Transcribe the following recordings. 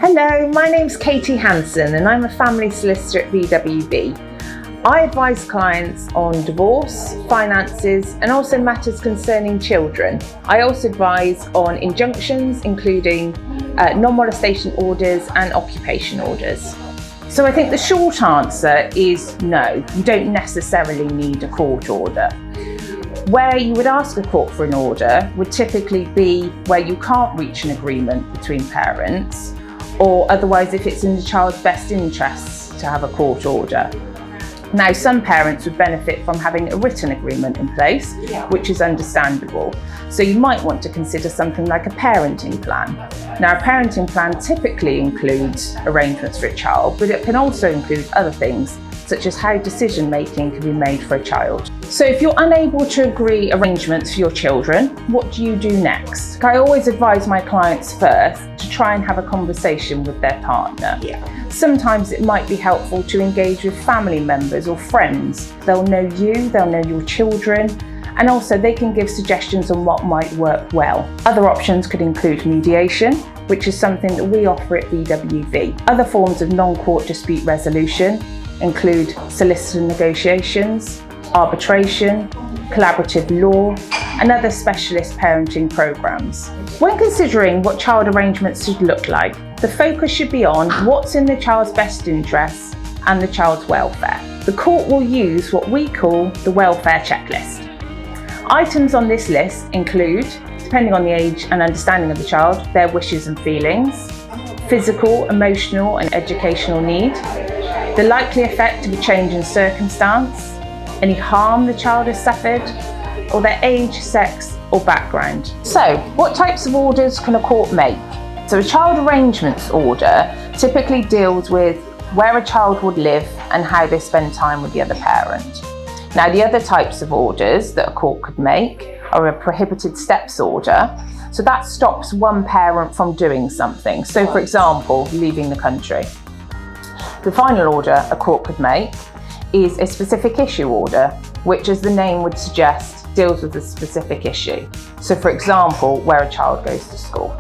Hello, my name's Katie Hanson and I'm a family solicitor at VWV. I advise clients on divorce, finances and also matters concerning children. I also advise on injunctions including non-molestation orders and occupation orders. So I think the short answer is no, you don't necessarily need a court order. Where you would ask a court for an order would typically be where you can't reach an agreement between parents, or otherwise if it's in the child's best interests to have a court order. Now, some parents would benefit from having a written agreement in place, which is understandable. So you might want to consider something like a parenting plan. Now, a parenting plan typically includes arrangements for a child, but it can also include other things, such as how decision-making can be made for a child. So if you're unable to agree arrangements for your children, what do you do next? I always advise my clients first to try and have a conversation with their partner. Sometimes it might be helpful to engage with family members or friends. They'll know you, they'll know your children, and also they can give suggestions on what might work well. Other options could include mediation, which is something that we offer at VWV. Other forms of non-court dispute resolution include solicitor negotiations, arbitration, collaborative law, and other specialist parenting programs. When considering what child arrangements should look like, the focus should be on what's in the child's best interests and the child's welfare. The court will use what we call the welfare checklist. Items on this list include, depending on the age and understanding of the child, their wishes and feelings, physical, emotional and educational need, the likely effect of a change in circumstance, any harm the child has suffered, or their age, sex or background. So, what types of orders can a court make? So a child arrangements order typically deals with where a child would live and how they spend time with the other parent. Now, the other types of orders that a court could make are a prohibited steps order. So that stops one parent from doing something. So for example, leaving the country. The final order a court could make is a specific issue order, which, as the name would suggest, deals with a specific issue. So for example, where a child goes to school.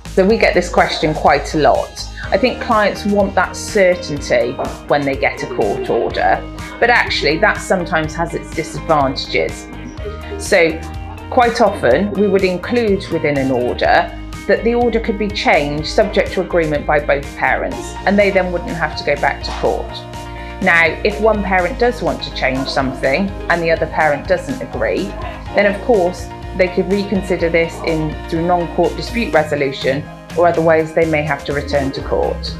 So we get this question quite a lot. I think clients want that certainty when they get a court order, but actually that sometimes has its disadvantages. So quite often we would include within an order that the order could be changed subject to agreement by both parents, and they then wouldn't have to go back to court. Now, if one parent does want to change something and the other parent doesn't agree, then of course they could reconsider this through non-court dispute resolution, or otherwise they may have to return to court.